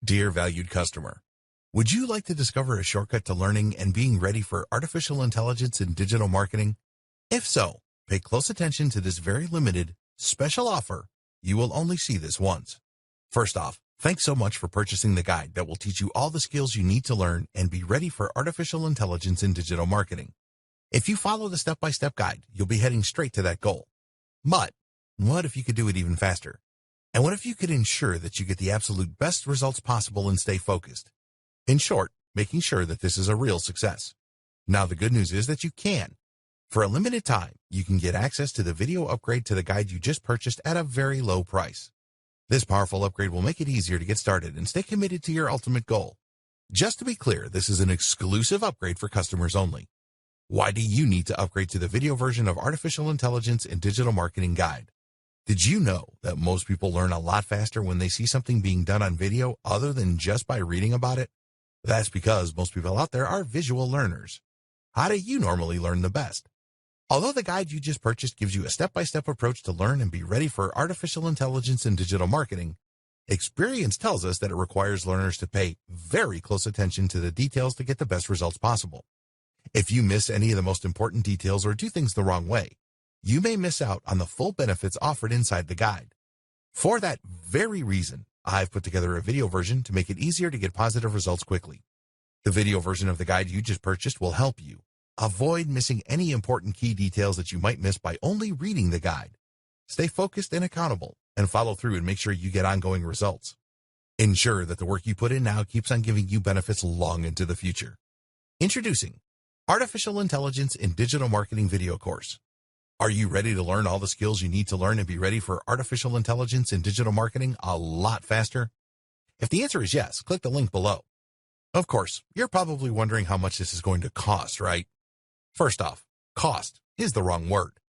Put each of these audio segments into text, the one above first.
Dear valued customer, would you like to discover a shortcut to learning and being ready for artificial intelligence in digital marketing? If so, pay close attention to this very limited, special offer. You will only see this once. First off, thanks so much for purchasing the guide that will teach you all the skills you need to learn and be ready for artificial intelligence in digital marketing. If you follow the step-by-step guide, you'll be heading straight to that goal. But what if you could do it even faster? And what if you could ensure that you get the absolute best results possible and stay focused? In short, making sure that this is a real success. Now, the good news is that you can. For a limited time, you can get access to the video upgrade to the guide you just purchased at a very low price. This powerful upgrade will make it easier to get started and stay committed to your ultimate goal. Just to be clear, this is an exclusive upgrade for customers only. Why do you need to upgrade to the video version of Artificial Intelligence in Digital Marketing Guide? Did you know that most people learn a lot faster when they see something being done on video other than just by reading about it? That's because most people out there are visual learners. How do you normally learn the best? Although the guide you just purchased gives you a step-by-step approach to learn and be ready for artificial intelligence in digital marketing, experience tells us that it requires learners to pay very close attention to the details to get the best results possible. If you miss any of the most important details or do things the wrong way, you may miss out on the full benefits offered inside the guide. For that very reason, I've put together a video version to make it easier to get positive results quickly. The video version of the guide you just purchased will help you avoid missing any important key details that you might miss by only reading the guide. Stay focused and accountable, and follow through and make sure you get ongoing results. Ensure that the work you put in now keeps on giving you benefits long into the future. Introducing Artificial Intelligence in Digital Marketing Video Course. Are you ready to learn all the skills you need to learn and be ready for artificial intelligence in digital marketing a lot faster? If the answer is yes, click the link below. Of course, you're probably wondering how much this is going to cost, right? First off, cost is the wrong word.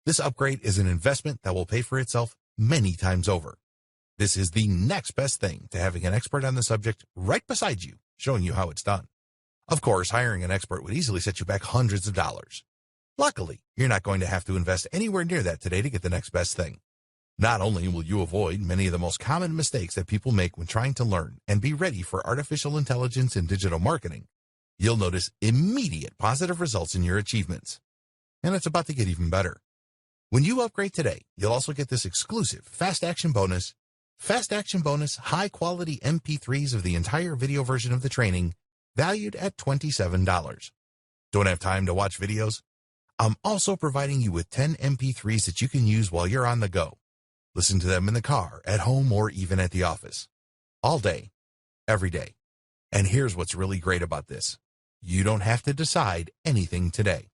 This upgrade is an investment that will pay for itself many times over. This is the next best thing to having an expert on the subject right beside you, showing you how it's done. Of course, hiring an expert would easily set you back hundreds of dollars. Luckily, you're not going to have to invest anywhere near that today to get the next best thing. Not only will you avoid many of the most common mistakes that people make when trying to learn and be ready for artificial intelligence in digital marketing, you'll notice immediate positive results in your achievements. And it's about to get even better. When you upgrade today, you'll also get this exclusive Fast Action Bonus, high-quality MP3s of the entire video version of the training, valued at $27. Don't have time to watch videos? I'm also providing you with 10 MP3s that you can use while you're on the go. Listen to them in the car, at home, or even at the office. All day, every day. And here's what's really great about this. You don't have to decide anything today.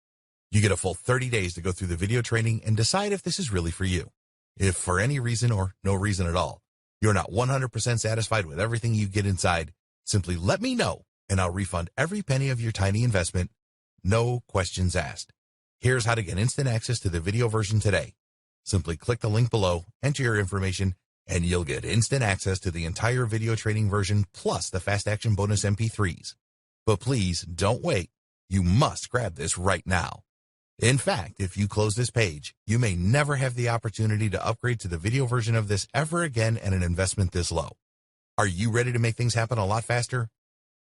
You get a full 30 days to go through the video training and decide if this is really for you. If for any reason or no reason at all, you're not 100% satisfied with everything you get inside, simply let me know and I'll refund every penny of your tiny investment. No questions asked. Here's how to get instant access to the video version today. Simply click the link below, enter your information, and you'll get instant access to the entire video training version plus the Fast Action Bonus MP3s. But please don't wait. You must grab this right now. In fact, if you close this page, you may never have the opportunity to upgrade to the video version of this ever again at an investment this low. Are you ready to make things happen a lot faster?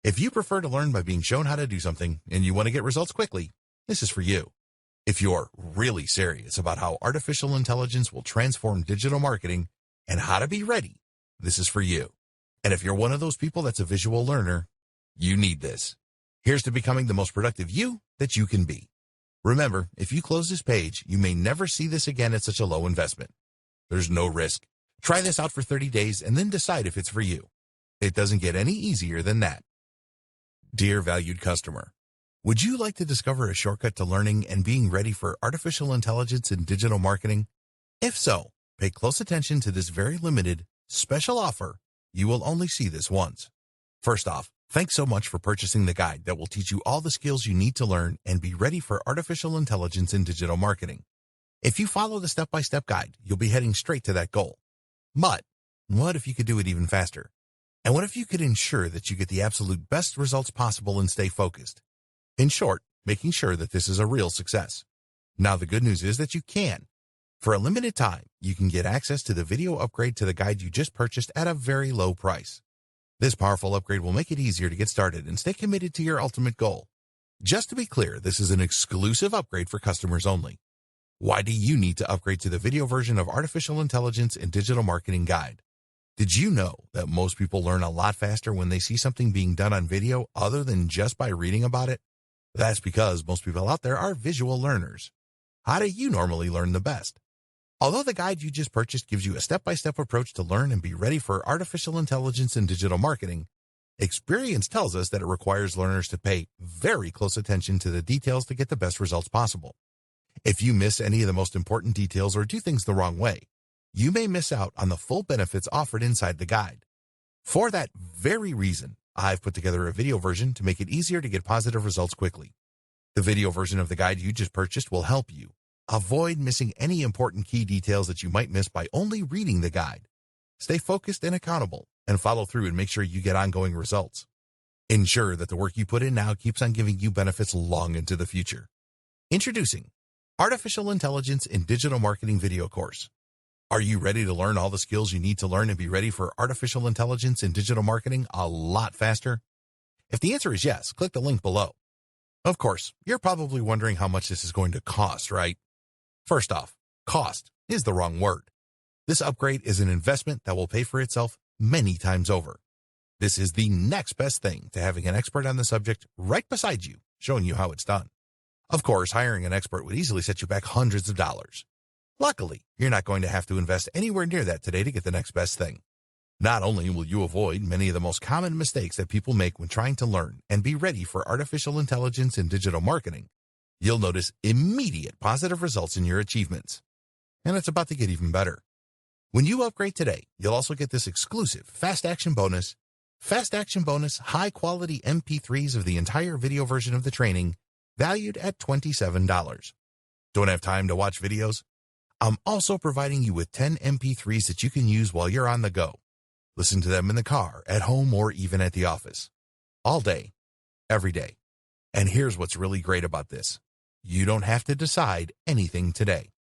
If you prefer to learn by being shown how to do something and you want to get results quickly, this is for you. If you're really serious about how artificial intelligence will transform digital marketing and how to be ready, this is for you. And if you're one of those people that's a visual learner, you need this. Here's to becoming the most productive you that you can be. Remember, if you close this page, you may never see this again at such a low investment. There's no risk. Try this out for 30 days and then decide if it's for you. It doesn't get any easier than that. Dear valued customer, would you like to discover a shortcut to learning and being ready for artificial intelligence in digital marketing? If so, pay close attention to this very limited, special offer. You will only see this once. First off, thanks so much for purchasing the guide that will teach you all the skills you need to learn and be ready for artificial intelligence in digital marketing. If you follow the step-by-step guide, you'll be heading straight to that goal. But what if you could do it even faster? And what if you could ensure that you get the absolute best results possible and stay focused? In short, making sure that this is a real success. Now, the good news is that you can. For a limited time, you can get access to the video upgrade to the guide you just purchased at a very low price. This powerful upgrade will make it easier to get started and stay committed to your ultimate goal. Just to be clear, this is an exclusive upgrade for customers only. Why do you need to upgrade to the video version of Artificial Intelligence and Digital Marketing Guide? Did you know that most people learn a lot faster when they see something being done on video other than just by reading about it? That's because most people out there are visual learners. How do you normally learn the best? Although the guide you just purchased gives you a step-by-step approach to learn and be ready for artificial intelligence and digital marketing, experience tells us that it requires learners to pay very close attention to the details to get the best results possible. If you miss any of the most important details or do things the wrong way, you may miss out on the full benefits offered inside the guide. For that very reason, I've put together a video version to make it easier to get positive results quickly. The video version of the guide you just purchased will help you avoid missing any important key details that you might miss by only reading the guide. Stay focused and accountable, and follow through and make sure you get ongoing results. Ensure that the work you put in now keeps on giving you benefits long into the future. Introducing Artificial Intelligence in Digital Marketing Video Course. Are you ready to learn all the skills you need to learn and be ready for artificial intelligence and digital marketing a lot faster? If the answer is yes, click the link below. Of course, you're probably wondering how much this is going to cost, right? First off, cost is the wrong word. This upgrade is an investment that will pay for itself many times over. This is the next best thing to having an expert on the subject right beside you, showing you how it's done. Of course, hiring an expert would easily set you back hundreds of dollars. Luckily, you're not going to have to invest anywhere near that today to get the next best thing. Not only will you avoid many of the most common mistakes that people make when trying to learn and be ready for artificial intelligence and digital marketing, you'll notice immediate positive results in your achievements. And it's about to get even better. When you upgrade today, you'll also get this exclusive Fast Action Bonus, high-quality MP3s of the entire video version of the training, valued at $27. Don't have time to watch videos? I'm also providing you with 10 MP3s that you can use while you're on the go. Listen to them in the car, at home, or even at the office. All day, every day. And here's what's really great about this. You don't have to decide anything today.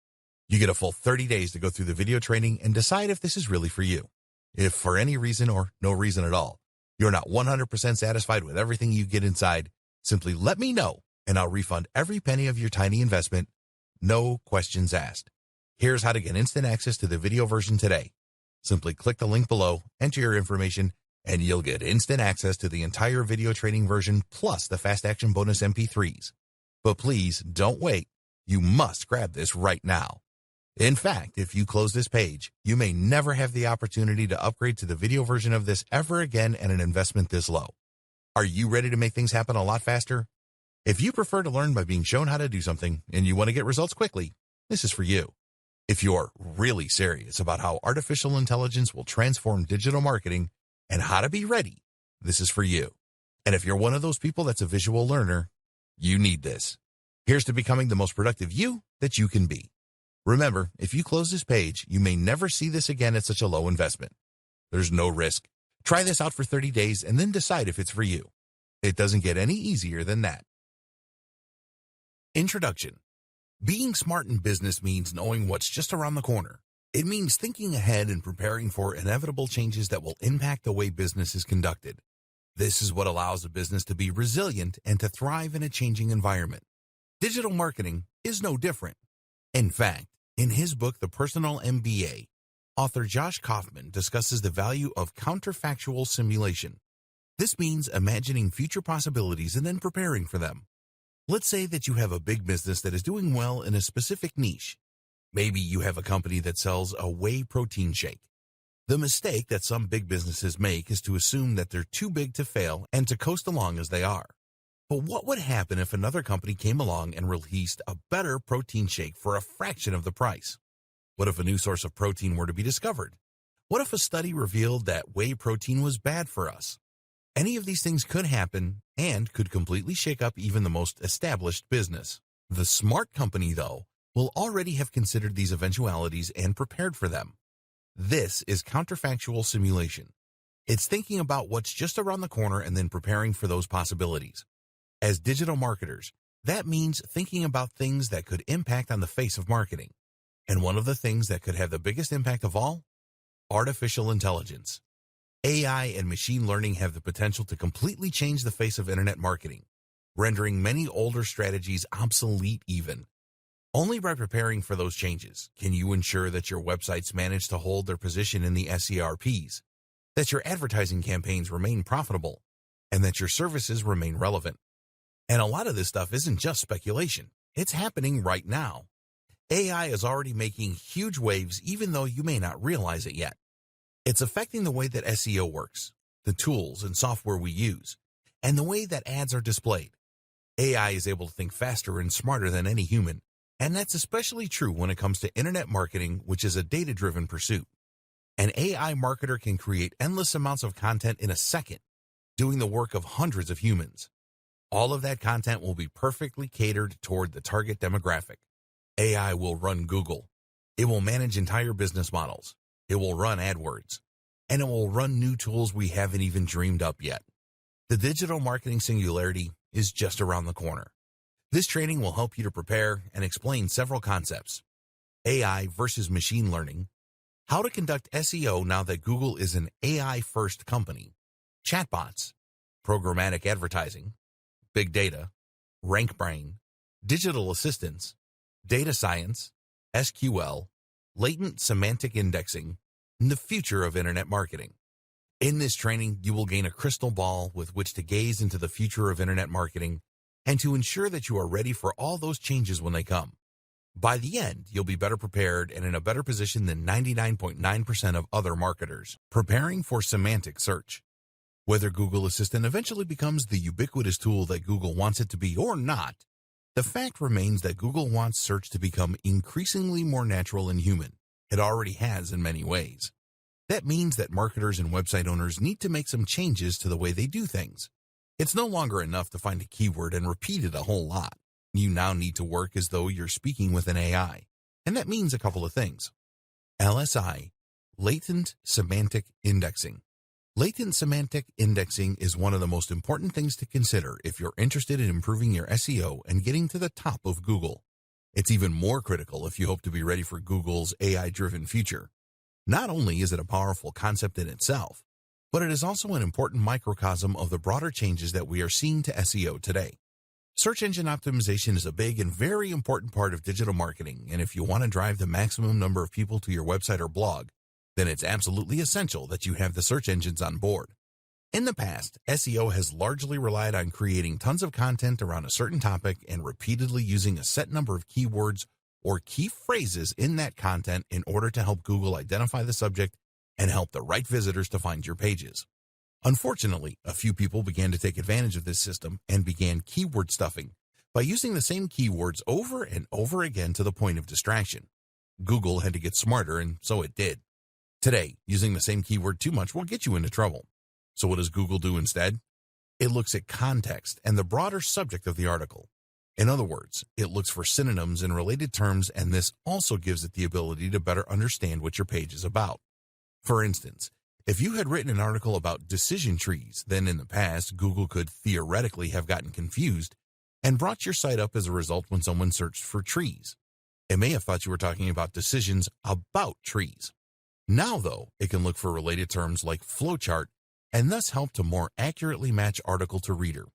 You get a full 30 days to go through the video training and decide if this is really for you. If for any reason or no reason at all, you're not 100% satisfied with everything you get inside, simply let me know and I'll refund every penny of your tiny investment. No questions asked. Here's how to get instant access to the video version today. Simply click the link below, enter your information, and you'll get instant access to the entire video training version plus the Fast Action Bonus MP3s. But please don't wait. You must grab this right now. In fact, if you close this page, you may never have the opportunity to upgrade to the video version of this ever again at an investment this low. Are you ready to make things happen a lot faster? If you prefer to learn by being shown how to do something and you want to get results quickly, this is for you. If you're really serious about how artificial intelligence will transform digital marketing and how to be ready, this is for you. And if you're one of those people that's a visual learner, you need this. Here's to becoming the most productive you that you can be. Remember, if you close this page, you may never see this again at such a low investment. There's no risk. Try this out for 30 days and then decide if it's for you. It doesn't get any easier than that. Introduction. Being smart in business means knowing what's just around the corner. It means thinking ahead and preparing for inevitable changes that will impact the way business is conducted. This is what allows a business to be resilient and to thrive in a changing environment. Digital marketing is no different. In fact, in his book, The Personal MBA, author Josh Kaufman discusses the value of counterfactual simulation. This means imagining future possibilities and then preparing for them. Let's say that you have a big business that is doing well in a specific niche. Maybe you have a company that sells a whey protein shake. The mistake that some big businesses make is to assume that they're too big to fail and to coast along as they are. But what would happen if another company came along and released a better protein shake for a fraction of the price? What if a new source of protein were to be discovered? What if a study revealed that whey protein was bad for us? Any of these things could happen and could completely shake up even the most established business. The smart company, though, will already have considered these eventualities and prepared for them. This is counterfactual simulation. It's thinking about what's just around the corner and then preparing for those possibilities. As digital marketers, that means thinking about things that could impact on the face of marketing. And one of the things that could have the biggest impact of all? Artificial intelligence. AI and machine learning have the potential to completely change the face of internet marketing, rendering many older strategies obsolete even. Only by preparing for those changes can you ensure that your websites manage to hold their position in the SERPs, that your advertising campaigns remain profitable, and that your services remain relevant. And a lot of this stuff isn't just speculation. It's happening right now. AI is already making huge waves even though you may not realize it yet. It's affecting the way that SEO works, the tools and software we use, and the way that ads are displayed. AI is able to think faster and smarter than any human, and that's especially true when it comes to internet marketing, which is a data-driven pursuit. An AI marketer can create endless amounts of content in a second, doing the work of hundreds of humans. All of that content will be perfectly catered toward the target demographic. AI will run Google. It will manage entire business models. It will run AdWords. And it will run new tools we haven't even dreamed up yet. The digital marketing singularity is just around the corner. This training will help you to prepare and explain several concepts. AI versus machine learning, how to conduct SEO now that Google is an AI-first company, chatbots, programmatic advertising, big data, RankBrain, digital assistants, data science, SQL, latent semantic indexing, and the future of internet marketing. In this training, you will gain a crystal ball with which to gaze into the future of internet marketing and to ensure that you are ready for all those changes when they come. By the end, you'll be better prepared and in a better position than 99.9% of other marketers preparing for semantic search. Whether Google Assistant eventually becomes the ubiquitous tool that Google wants it to be or not, the fact remains that Google wants search to become increasingly more natural and human. It already has in many ways. That means that marketers and website owners need to make some changes to the way they do things. It's no longer enough to find a keyword and repeat it a whole lot. You now need to work as though you're speaking with an AI. And that means a couple of things. LSI, latent semantic indexing. Latent semantic indexing is one of the most important things to consider if you're interested in improving your SEO and getting to the top of Google. It's even more critical if you hope to be ready for Google's AI-driven future. Not only is it a powerful concept in itself, but it is also an important microcosm of the broader changes that we are seeing to SEO today. Search engine optimization is a big and very important part of digital marketing, and if you want to drive the maximum number of people to your website or blog, then it's absolutely essential that you have the search engines on board. In the past, SEO has largely relied on creating tons of content around a certain topic and repeatedly using a set number of keywords or key phrases in that content in order to help Google identify the subject and help the right visitors to find your pages. Unfortunately, a few people began to take advantage of this system and began keyword stuffing by using the same keywords over and over again to the point of distraction. Google had to get smarter, and so it did. Today, using the same keyword too much will get you into trouble. So what does Google do instead? It looks at context and the broader subject of the article. In other words, it looks for synonyms and related terms, and this also gives it the ability to better understand what your page is about. For instance, if you had written an article about decision trees, then in the past, Google could theoretically have gotten confused and brought your site up as a result when someone searched for trees. It may have thought you were talking about decisions about trees. Now, though, it can look for related terms like flowchart and thus help to more accurately match article to reader.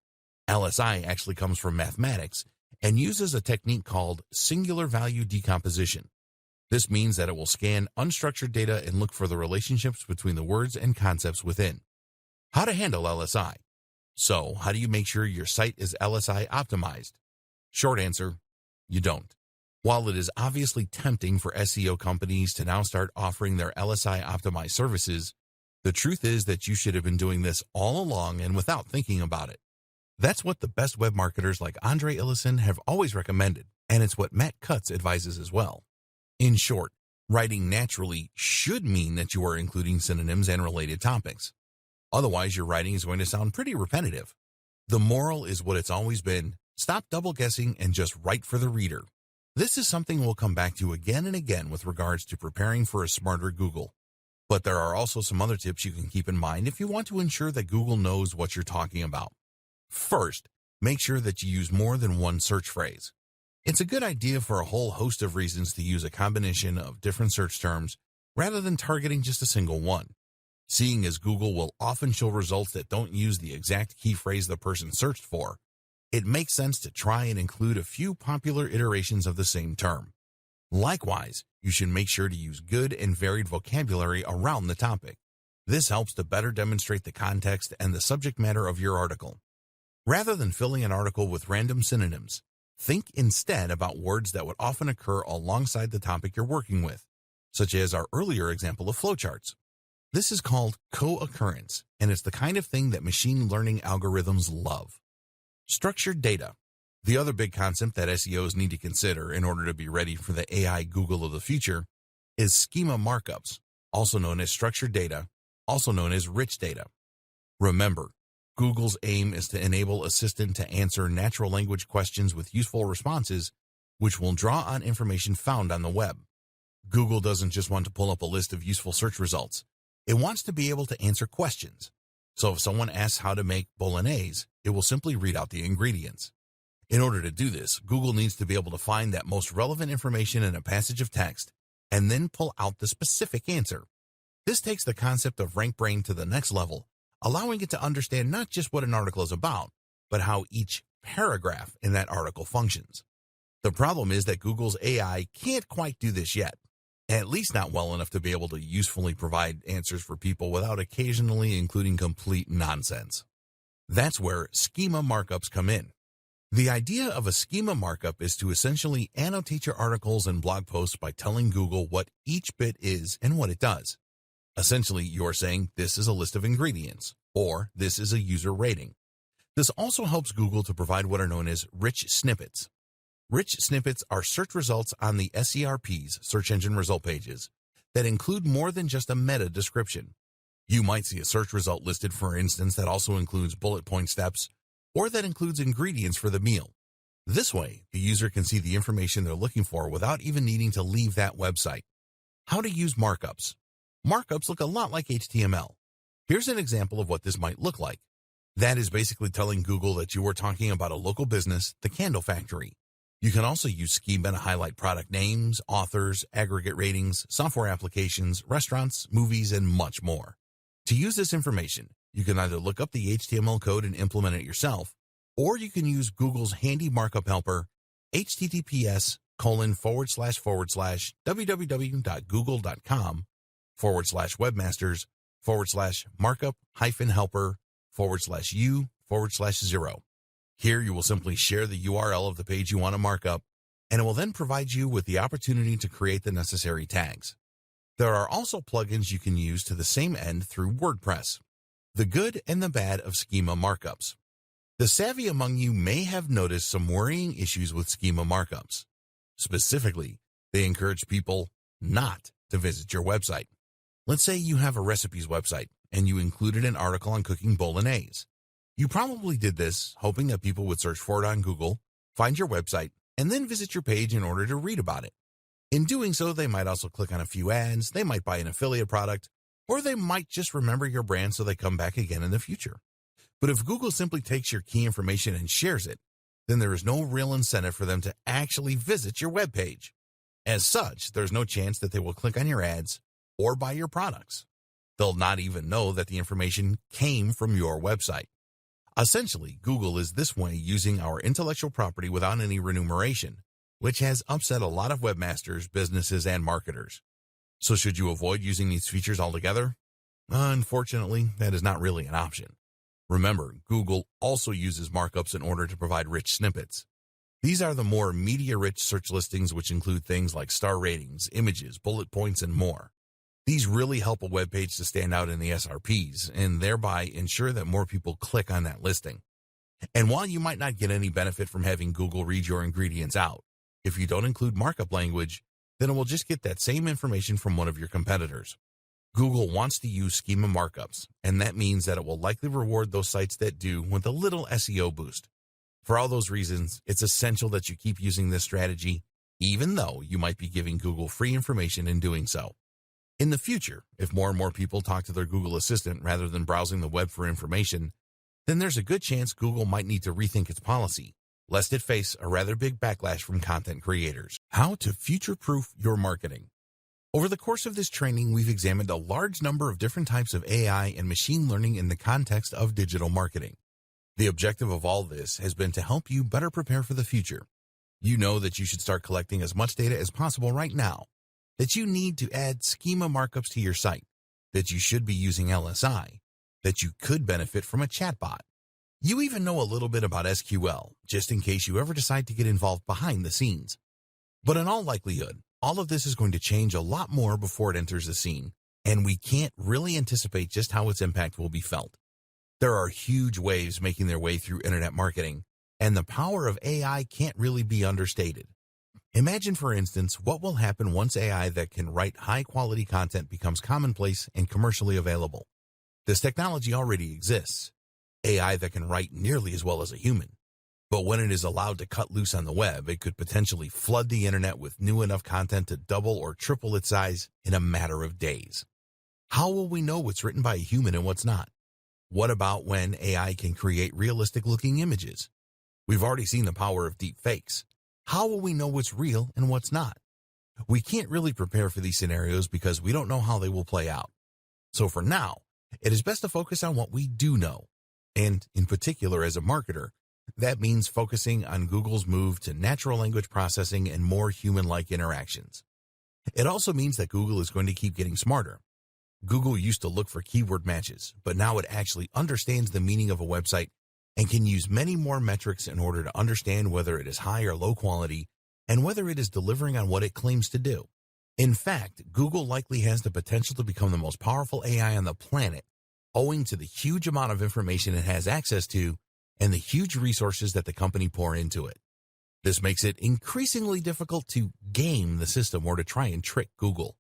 LSI actually comes from mathematics and uses a technique called singular value decomposition. This means that it will scan unstructured data and look for the relationships between the words and concepts within. How to handle LSI? So, how do you make sure your site is LSI optimized? Short answer, you don't. While it is obviously tempting for SEO companies to now start offering their LSI optimized services, the truth is that you should have been doing this all along and without thinking about it. That's what the best web marketers like Andre Illison have always recommended, and it's what Matt Cutts advises as well. In short, writing naturally should mean that you are including synonyms and related topics. Otherwise, your writing is going to sound pretty repetitive. The moral is what it's always been: stop double guessing and just write for the reader. This is something we'll come back to again and again with regards to preparing for a smarter Google. But there are also some other tips you can keep in mind if you want to ensure that Google knows what you're talking about. First, make sure that you use more than one search phrase. It's a good idea for a whole host of reasons to use a combination of different search terms rather than targeting just a single one. Seeing as Google will often show results that don't use the exact key phrase the person searched for, it makes sense to try and include a few popular iterations of the same term. Likewise, you should make sure to use good and varied vocabulary around the topic. This helps to better demonstrate the context and the subject matter of your article. Rather than filling an article with random synonyms, think instead about words that would often occur alongside the topic you're working with, such as our earlier example of flowcharts. This is called co-occurrence, and it's the kind of thing that machine learning algorithms love. Structured data. The other big concept that SEOs need to consider in order to be ready for the AI Google of the future is schema markups, also known as structured data, also known as rich data. Remember, Google's aim is to enable Assistant to answer natural language questions with useful responses, which will draw on information found on the web. Google doesn't just want to pull up a list of useful search results. It wants to be able to answer questions. So if someone asks how to make bolognese, it will simply read out the ingredients. In order to do this, Google needs to be able to find that most relevant information in a passage of text and then pull out the specific answer. This takes the concept of rank brain to the next level, allowing it to understand not just what an article is about, but how each paragraph in that article functions. The problem is that Google's AI can't quite do this yet, at least not well enough to be able to usefully provide answers for people without occasionally including complete nonsense. That's where schema markups come in. The idea of a schema markup is to essentially annotate your articles and blog posts by telling Google what each bit is and what it does. Essentially, you're saying this is a list of ingredients, or this is a user rating. This also helps Google to provide what are known as rich snippets. Rich snippets are search results on the SERP's search engine result pages that include more than just a meta description. You might see a search result listed, for instance, that also includes bullet point steps, or that includes ingredients for the meal. This way, the user can see the information they're looking for without even needing to leave that website. How to use markups. Markups look a lot like HTML. Here's an example of what this might look like. That is basically telling Google that you are talking about a local business, the Candle Factory. You can also use schema to highlight product names, authors, aggregate ratings, software applications, restaurants, movies, and much more. To use this information, you can either look up the HTML code and implement it yourself, or you can use Google's handy markup helper, https://www.google.com/markup-helper/u/0. Here you will simply share the URL of the page you want to mark up, and it will then provide you with the opportunity to create the necessary tags. There are also plugins you can use to the same end through WordPress. The good and the bad of schema markups. The savvy among you may have noticed some worrying issues with schema markups. Specifically, they encourage people not to visit your website. Let's say you have a recipes website and you included an article on cooking bolognese. You probably did this hoping that people would search for it on Google, find your website, and then visit your page in order to read about it. In doing so, they might also click on a few ads, they might buy an affiliate product, or they might just remember your brand so they come back again in the future. But if Google simply takes your key information and shares it, then there is no real incentive for them to actually visit your web page. As such, there's no chance that they will click on your ads or buy your products. They'll not even know that the information came from your website. Essentially, Google is this way using our intellectual property without any remuneration, which has upset a lot of webmasters, businesses, and marketers. So should you avoid using these features altogether? Unfortunately, that is not really an option. Remember, Google also uses markups in order to provide rich snippets. These are the more media-rich search listings, which include things like star ratings, images, bullet points, and more. These really help a web page to stand out in the SRPs and thereby ensure that more people click on that listing. And while you might not get any benefit from having Google read your ingredients out, if you don't include markup language, then it will just get that same information from one of your competitors. Google wants to use schema markups, and that means that it will likely reward those sites that do with a little SEO boost. For all those reasons, it's essential that you keep using this strategy, even though you might be giving Google free information in doing so. In the future, if more and more people talk to their Google Assistant rather than browsing the web for information, then there's a good chance Google might need to rethink its policy, lest it face a rather big backlash from content creators. How to future-proof your marketing. Over the course of this training, we've examined a large number of different types of AI and machine learning in the context of digital marketing. The objective of all this has been to help you better prepare for the future. You know that you should start collecting as much data as possible right now, that you need to add schema markups to your site, that you should be using LSI, that you could benefit from a chatbot. You even know a little bit about SQL, just in case you ever decide to get involved behind the scenes. But in all likelihood, all of this is going to change a lot more before it enters the scene, and we can't really anticipate just how its impact will be felt. There are huge waves making their way through internet marketing, and the power of AI can't really be understated. Imagine, for instance, what will happen once AI that can write high-quality content becomes commonplace and commercially available. This technology already exists. AI that can write nearly as well as a human. But when it is allowed to cut loose on the web, it could potentially flood the internet with new enough content to double or triple its size in a matter of days. How will we know what's written by a human and what's not? What about when AI can create realistic-looking images? We've already seen the power of deep fakes. How will we know what's real and what's not? We can't really prepare for these scenarios because we don't know how they will play out. So for now, it is best to focus on what we do know. And in particular, as a marketer, that means focusing on Google's move to natural language processing and more human-like interactions. It also means that Google is going to keep getting smarter. Google used to look for keyword matches, but now it actually understands the meaning of a website and can use many more metrics in order to understand whether it is high or low quality and whether it is delivering on what it claims to do. In fact, Google likely has the potential to become the most powerful AI on the planet, owing to the huge amount of information it has access to and the huge resources that the company pour into it. This makes it increasingly difficult to game the system or to try and trick Google.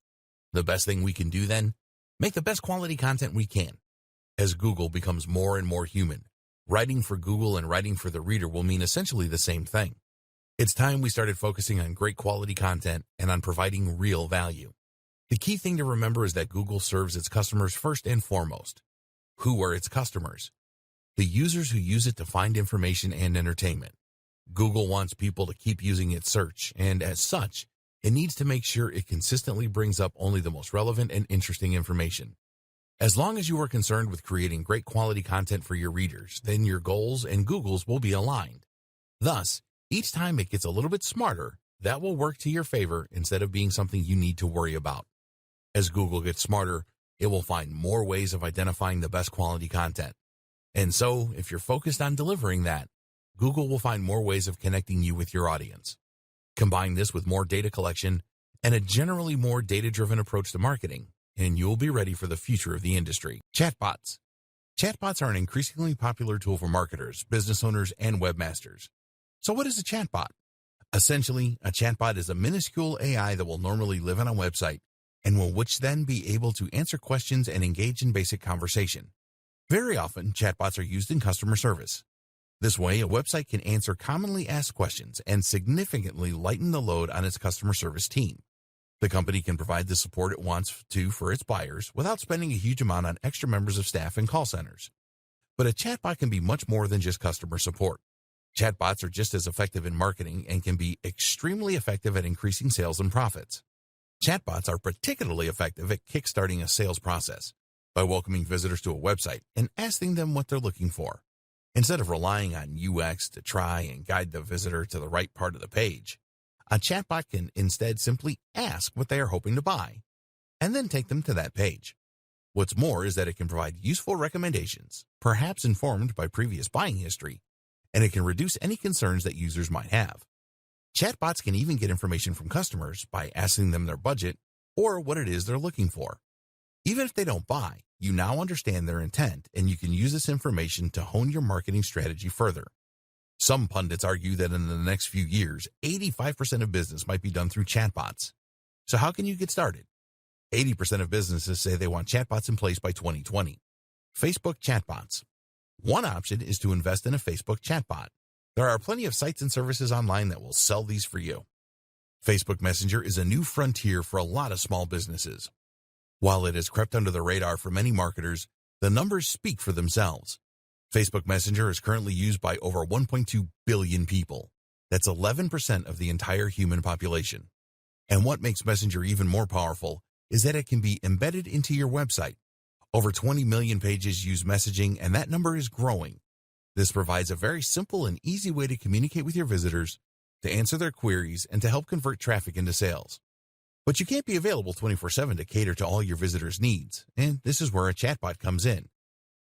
The best thing we can do then? Make the best quality content we can. As Google becomes more and more human, writing for Google and writing for the reader will mean essentially the same thing. It's time we started focusing on great quality content and on providing real value. The key thing to remember is that Google serves its customers first and foremost. Who are its customers? The users who use it to find information and entertainment. Google wants people to keep using its search, and as such, it needs to make sure it consistently brings up only the most relevant and interesting information. As long as you are concerned with creating great quality content for your readers, then your goals and Google's will be aligned. Thus, each time it gets a little bit smarter, that will work to your favor instead of being something you need to worry about. As Google gets smarter, it will find more ways of identifying the best quality content. And so, if you're focused on delivering that, Google will find more ways of connecting you with your audience. Combine this with more data collection and a generally more data-driven approach to marketing, and you'll be ready for the future of the industry. Chatbots. Chatbots are an increasingly popular tool for marketers, business owners, and webmasters. So what is a chatbot? Essentially, a chatbot is a minuscule AI that will normally live on a website and will which then be able to answer questions and engage in basic conversation. Very often, chatbots are used in customer service. This way, a website can answer commonly asked questions and significantly lighten the load on its customer service team. The company can provide the support it wants to for its buyers without spending a huge amount on extra members of staff and call centers. But a chatbot can be much more than just customer support. Chatbots are just as effective in marketing and can be extremely effective at increasing sales and profits. Chatbots are particularly effective at kickstarting a sales process by welcoming visitors to a website and asking them what they're looking for. Instead of relying on UX to try and guide the visitor to the right part of the page, a chatbot can instead simply ask what they are hoping to buy, and then take them to that page. What's more is that it can provide useful recommendations, perhaps informed by previous buying history, and it can reduce any concerns that users might have. Chatbots can even get information from customers by asking them their budget or what it is they're looking for. Even if they don't buy, you now understand their intent, and you can use this information to hone your marketing strategy further. Some pundits argue that in the next few years, 85% of business might be done through chatbots. So how can you get started? 80% of businesses say they want chatbots in place by 2020. Facebook chatbots. One option is to invest in a Facebook chatbot. There are plenty of sites and services online that will sell these for you. Facebook Messenger is a new frontier for a lot of small businesses. While it has crept under the radar for many marketers, the numbers speak for themselves. Facebook Messenger is currently used by over 1.2 billion people. That's 11% of the entire human population. And what makes Messenger even more powerful is that it can be embedded into your website. Over 20 million pages use messaging, and that number is growing. This provides a very simple and easy way to communicate with your visitors, to answer their queries, and to help convert traffic into sales. But you can't be available 24/7 to cater to all your visitors' needs, and this is where a chatbot comes in.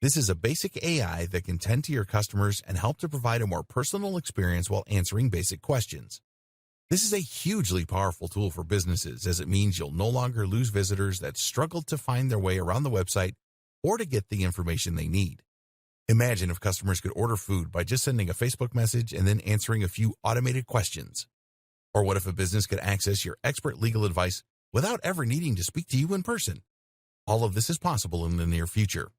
This is a basic AI that can tend to your customers and help to provide a more personal experience while answering basic questions. This is a hugely powerful tool for businesses, as it means you'll no longer lose visitors that struggle to find their way around the website or to get the information they need. Imagine if customers could order food by just sending a Facebook message and then answering a few automated questions. Or what if a business could access your expert legal advice without ever needing to speak to you in person? All of this is possible in the near future.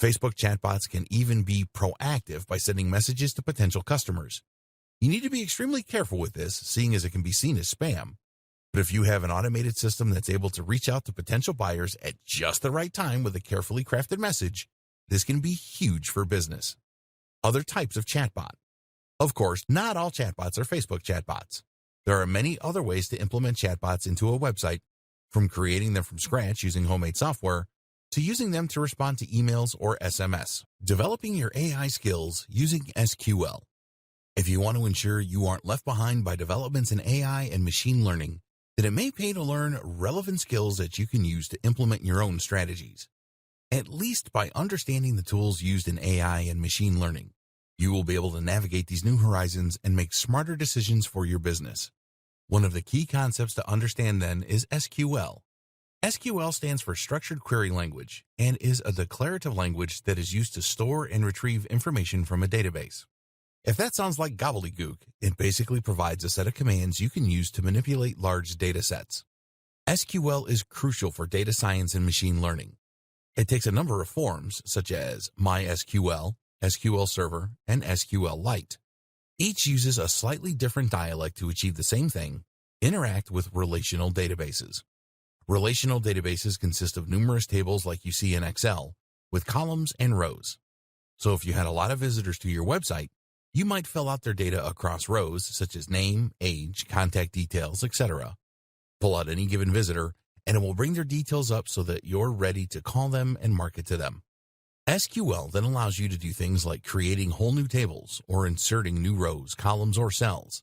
Facebook chatbots can even be proactive by sending messages to potential customers. You need to be extremely careful with this, seeing as it can be seen as spam. But if you have an automated system that's able to reach out to potential buyers at just the right time with a carefully crafted message, this can be huge for business. Other types of chatbot. Of course, not all chatbots are Facebook chatbots. There are many other ways to implement chatbots into a website, from creating them from scratch using homemade software, to using them to respond to emails or SMS. Developing your AI skills using SQL. If you want to ensure you aren't left behind by developments in AI and machine learning, then it may pay to learn relevant skills that you can use to implement your own strategies. At least by understanding the tools used in AI and machine learning, you will be able to navigate these new horizons and make smarter decisions for your business. One of the key concepts to understand then is SQL. SQL stands for Structured Query Language and is a declarative language that is used to store and retrieve information from a database. If that sounds like gobbledygook, it basically provides a set of commands you can use to manipulate large data sets. SQL is crucial for data science and machine learning. It takes a number of forms, such as MySQL, SQL Server, and SQLite. Each uses a slightly different dialect to achieve the same thing: interact with relational databases. Relational databases consist of numerous tables like you see in Excel, with columns and rows. So if you had a lot of visitors to your website, you might fill out their data across rows such as name, age, contact details, etc. Pull out any given visitor, and it will bring their details up so that you're ready to call them and market to them. SQL then allows you to do things like creating whole new tables or inserting new rows, columns, or cells.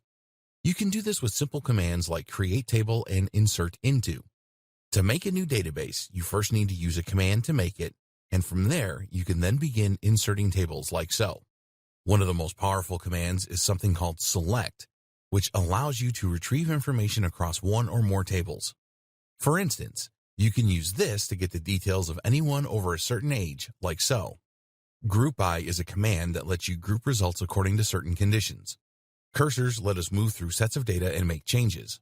You can do this with simple commands like create table and insert into. To make a new database, you first need to use a command to make it, and from there, you can then begin inserting tables like so. One of the most powerful commands is something called select, which allows you to retrieve information across one or more tables. For instance, you can use this to get the details of anyone over a certain age, like so. Group by is a command that lets you group results according to certain conditions. Cursors let us move through sets of data and make changes.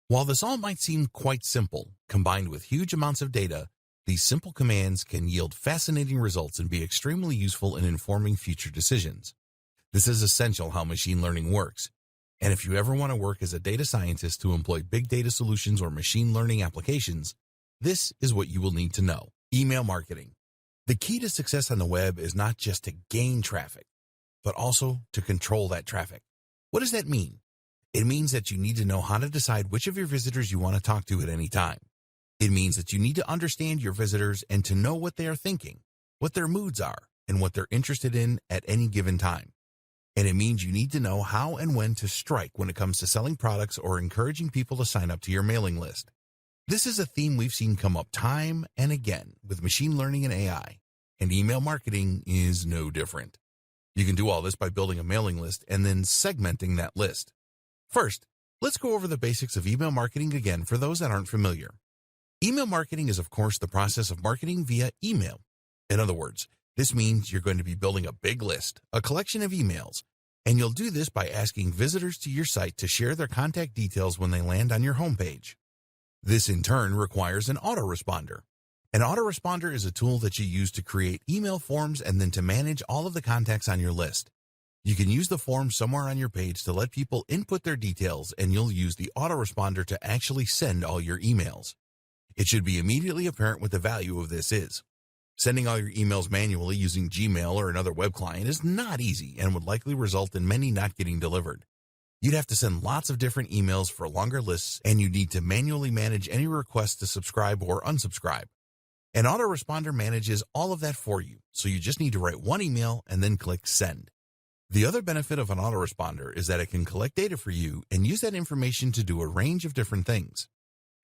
While this all might seem quite simple, combined with huge amounts of data, these simple commands can yield fascinating results and be extremely useful in informing future decisions. This is essential how machine learning works. And if you ever want to work as a data scientist to employ big data solutions or machine learning applications, this is what you will need to know. Email marketing. The key to success on the web is not just to gain traffic, but also to control that traffic. What does that mean? It means that you need to know how to decide which of your visitors you want to talk to at any time. It means that you need to understand your visitors and to know what they are thinking, what their moods are, and what they're interested in at any given time. And it means you need to know how and when to strike when it comes to selling products or encouraging people to sign up to your mailing list. This is a theme we've seen come up time and again with machine learning and AI, and email marketing is no different. You can do all this by building a mailing list and then segmenting that list. First, let's go over the basics of email marketing again for those that aren't familiar. Email marketing is, of course, the process of marketing via email. In other words, this means you're going to be building a big list, a collection of emails, and you'll do this by asking visitors to your site to share their contact details when they land on your homepage. This, in turn, requires an autoresponder. An autoresponder is a tool that you use to create email forms and then to manage all of the contacts on your list. You can use the form somewhere on your page to let people input their details, and you'll use the autoresponder to actually send all your emails. It should be immediately apparent what the value of this is. Sending all your emails manually using Gmail or another web client is not easy and would likely result in many not getting delivered. You'd have to send lots of different emails for longer lists, and you need to manually manage any requests to subscribe or unsubscribe. An autoresponder manages all of that for you, so you just need to write one email and then click send. The other benefit of an autoresponder is that it can collect data for you and use that information to do a range of different things.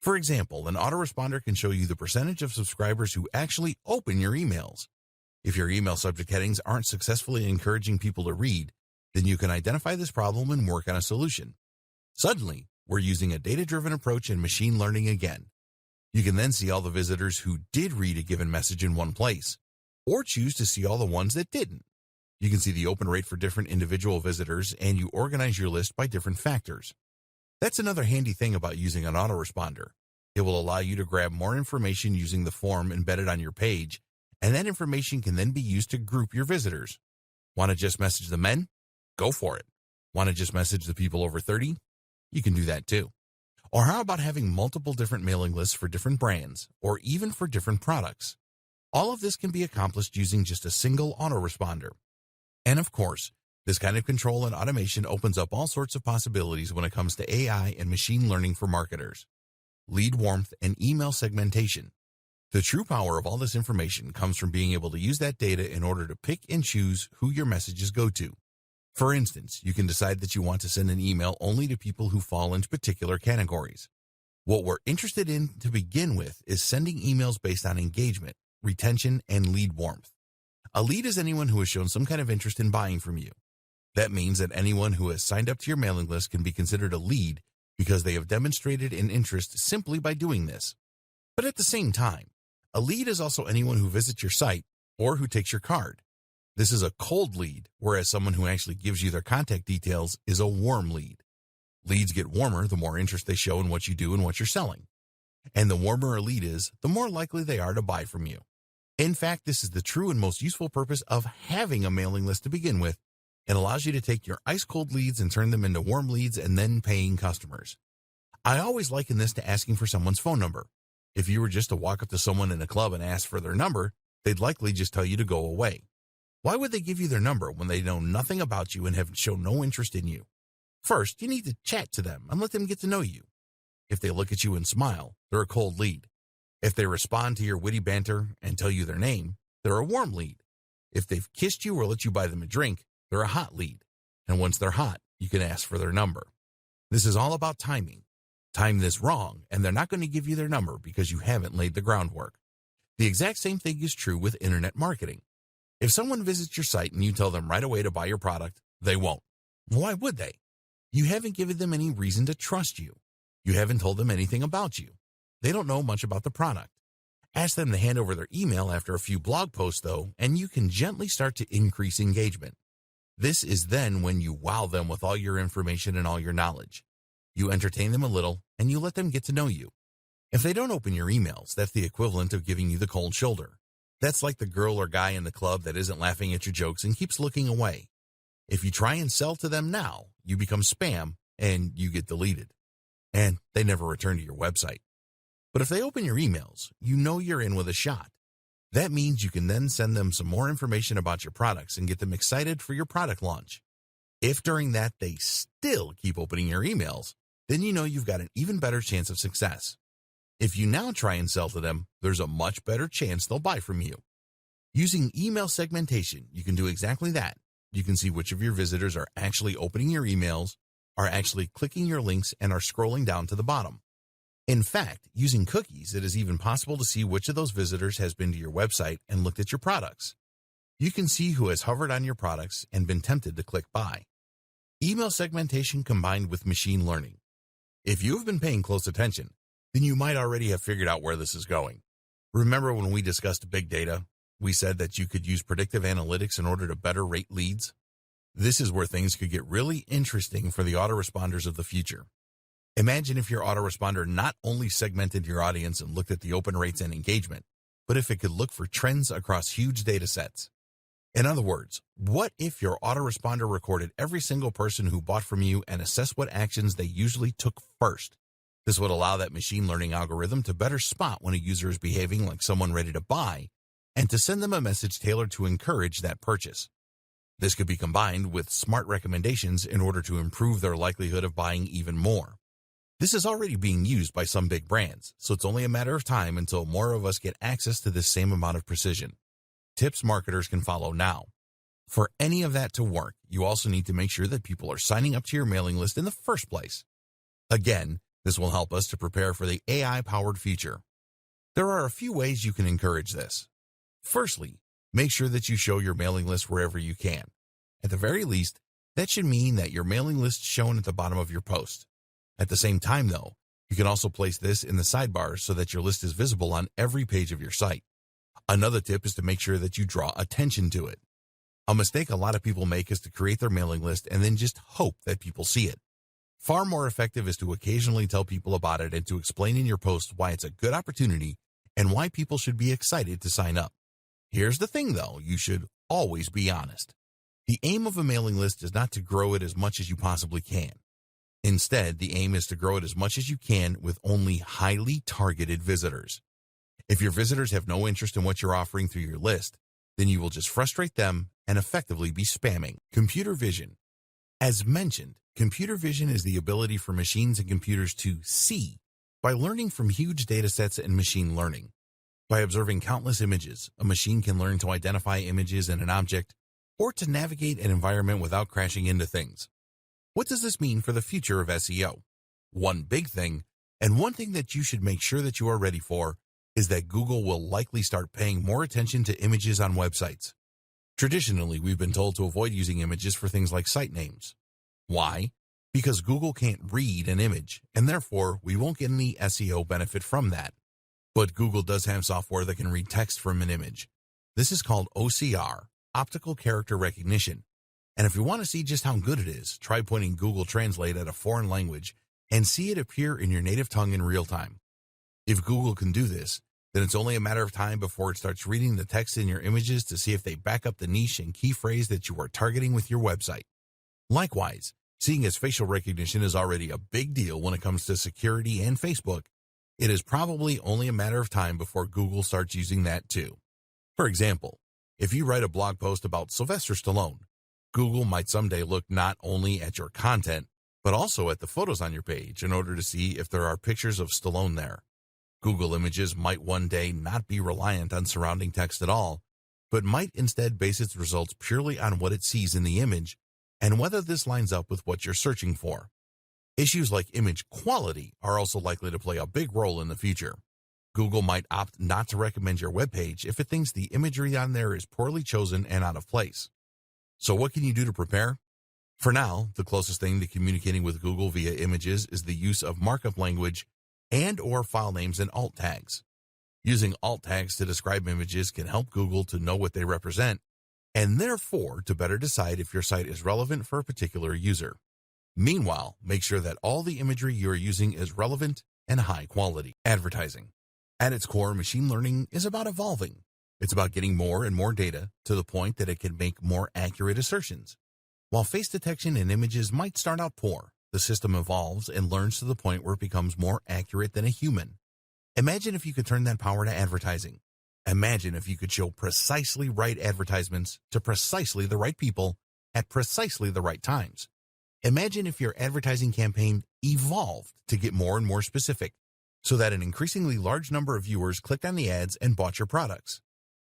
For example, an autoresponder can show you the percentage of subscribers who actually open your emails. If your email subject headings aren't successfully encouraging people to read, then you can identify this problem and work on a solution. Suddenly, we're using a data-driven approach and machine learning again. You can then see all the visitors who did read a given message in one place, or choose to see all the ones that didn't. You can see the open rate for different individual visitors, and you organize your list by different factors. That's another handy thing about using an autoresponder. It will allow you to grab more information using the form embedded on your page, and that information can then be used to group your visitors. Want to just message the men? Go for it. Want to just message the people over 30? You can do that too. Or how about having multiple different mailing lists for different brands, or even for different products? All of this can be accomplished using just a single autoresponder. And of course, this kind of control and automation opens up all sorts of possibilities when it comes to AI and machine learning for marketers. Lead warmth and email segmentation. The true power of all this information comes from being able to use that data in order to pick and choose who your messages go to. For instance, you can decide that you want to send an email only to people who fall into particular categories. What we're interested in to begin with is sending emails based on engagement, retention, and lead warmth. A lead is anyone who has shown some kind of interest in buying from you. That means that anyone who has signed up to your mailing list can be considered a lead because they have demonstrated an interest simply by doing this. But at the same time, a lead is also anyone who visits your site or who takes your card. This is a cold lead, whereas someone who actually gives you their contact details is a warm lead. Leads get warmer the more interest they show in what you do and what you're selling. And the warmer a lead is, the more likely they are to buy from you. In fact, this is the true and most useful purpose of having a mailing list to begin with. It allows you to take your ice-cold leads and turn them into warm leads and then paying customers. I always liken this to asking for someone's phone number. If you were just to walk up to someone in a club and ask for their number, they'd likely just tell you to go away. Why would they give you their number when they know nothing about you and have shown no interest in you? First, you need to chat to them and let them get to know you. If they look at you and smile, they're a cold lead. If they respond to your witty banter and tell you their name, they're a warm lead. If they've kissed you or let you buy them a drink, they're a hot lead. And once they're hot, you can ask for their number. This is all about timing. Time this wrong, and they're not going to give you their number because you haven't laid the groundwork. The exact same thing is true with internet marketing. If someone visits your site and you tell them right away to buy your product, they won't. Why would they? You haven't given them any reason to trust you. You haven't told them anything about you. They don't know much about the product. Ask them to hand over their email after a few blog posts, though, and you can gently start to increase engagement. This is then when you wow them with all your information and all your knowledge. You entertain them a little, and you let them get to know you. If they don't open your emails, that's the equivalent of giving you the cold shoulder. That's like the girl or guy in the club that isn't laughing at your jokes and keeps looking away. If you try and sell to them now, you become spam, and you get deleted. And they never return to your website. But if they open your emails, you know you're in with a shot. That means you can then send them some more information about your products and get them excited for your product launch. If during that they still keep opening your emails, then you know you've got an even better chance of success. If you now try and sell to them, there's a much better chance they'll buy from you. Using email segmentation, you can do exactly that. You can see which of your visitors are actually opening your emails, are actually clicking your links, and are scrolling down to the bottom. In fact, using cookies, it is even possible to see which of those visitors has been to your website and looked at your products. You can see who has hovered on your products and been tempted to click buy. Email segmentation combined with machine learning. If you have been paying close attention, then you might already have figured out where this is going. Remember when we discussed big data? We said that you could use predictive analytics in order to better rate leads. This is where things could get really interesting for the autoresponders of the future. Imagine if your autoresponder not only segmented your audience and looked at the open rates and engagement, but if it could look for trends across huge data sets. In other words, what if your autoresponder recorded every single person who bought from you and assessed what actions they usually took first? This would allow that machine learning algorithm to better spot when a user is behaving like someone ready to buy and to send them a message tailored to encourage that purchase. This could be combined with smart recommendations in order to improve their likelihood of buying even more. This is already being used by some big brands, so it's only a matter of time until more of us get access to this same amount of precision. Tips marketers can follow now. For any of that to work, you also need to make sure that people are signing up to your mailing list in the first place. Again, this will help us to prepare for the AI-powered future. There are a few ways you can encourage this. Firstly, make sure that you show your mailing list wherever you can. At the very least, that should mean that your mailing list is shown at the bottom of your post. At the same time, though, you can also place this in the sidebars so that your list is visible on every page of your site. Another tip is to make sure that you draw attention to it. A mistake a lot of people make is to create their mailing list and then just hope that people see it. Far more effective is to occasionally tell people about it and to explain in your post why it's a good opportunity and why people should be excited to sign up. Here's the thing, though, you should always be honest. The aim of a mailing list is not to grow it as much as you possibly can. Instead, the aim is to grow it as much as you can with only highly targeted visitors. If your visitors have no interest in what you're offering through your list, then you will just frustrate them and effectively be spamming. Computer vision. As mentioned, computer vision is the ability for machines and computers to see by learning from huge data sets and machine learning. By observing countless images, a machine can learn to identify images in an object or to navigate an environment without crashing into things. What does this mean for the future of SEO? One big thing, and one thing that you should make sure that you are ready for, is that Google will likely start paying more attention to images on websites. Traditionally, we've been told to avoid using images for things like site names. Why? Because Google can't read an image, and therefore we won't get any SEO benefit from that. But Google does have software that can read text from an image. This is called OCR, Optical Character Recognition. And if you want to see just how good it is, try pointing Google Translate at a foreign language and see it appear in your native tongue in real time. If Google can do this, then it's only a matter of time before it starts reading the text in your images to see if they back up the niche and key phrase that you are targeting with your website. Likewise, seeing as facial recognition is already a big deal when it comes to security and Facebook, it is probably only a matter of time before Google starts using that too. For example, if you write a blog post about Sylvester Stallone, Google might someday look not only at your content, but also at the photos on your page in order to see if there are pictures of Stallone there. Google Images might one day not be reliant on surrounding text at all, but might instead base its results purely on what it sees in the image and whether this lines up with what you're searching for. Issues like image quality are also likely to play a big role in the future. Google might opt not to recommend your web page if it thinks the imagery on there is poorly chosen and out of place. So what can you do to prepare? For now, the closest thing to communicating with Google via images is the use of markup language and/or file names and alt tags. Using alt tags to describe images can help Google to know what they represent, and therefore to better decide if your site is relevant for a particular user. Meanwhile, make sure that all the imagery you are using is relevant and high quality. Advertising. At its core, machine learning is about evolving. It's about getting more and more data to the point that it can make more accurate assertions. While face detection in images might start out poor, the system evolves and learns to the point where it becomes more accurate than a human. Imagine if you could turn that power to advertising. Imagine if you could show precisely right advertisements to precisely the right people at precisely the right times. Imagine if your advertising campaign evolved to get more and more specific, so that an increasingly large number of viewers clicked on the ads and bought your products.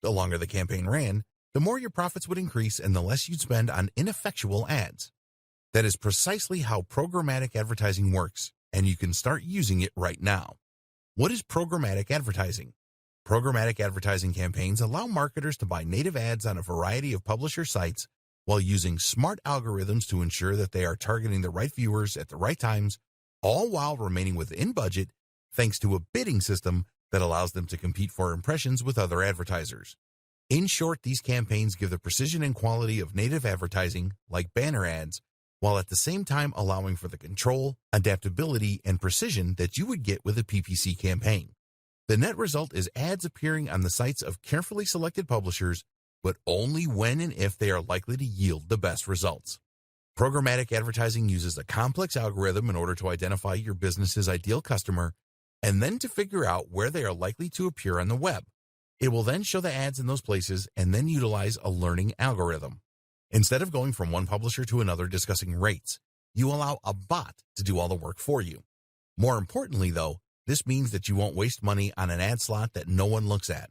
The longer the campaign ran, the more your profits would increase and the less you'd spend on ineffectual ads. That is precisely how programmatic advertising works, and you can start using it right now. What is programmatic advertising? Programmatic advertising campaigns allow marketers to buy native ads on a variety of publisher sites while using smart algorithms to ensure that they are targeting the right viewers at the right times, all while remaining within budget, thanks to a bidding system that allows them to compete for impressions with other advertisers. In short, these campaigns give the precision and quality of native advertising, like banner ads, while at the same time allowing for the control, adaptability, and precision that you would get with a PPC campaign. The net result is ads appearing on the sites of carefully selected publishers, but only when and if they are likely to yield the best results. Programmatic advertising uses a complex algorithm in order to identify your business's ideal customer and then to figure out where they are likely to appear on the web. It will then show the ads in those places and then utilize a learning algorithm. Instead of going from one publisher to another discussing rates, you allow a bot to do all the work for you. More importantly, though, this means that you won't waste money on an ad slot that no one looks at.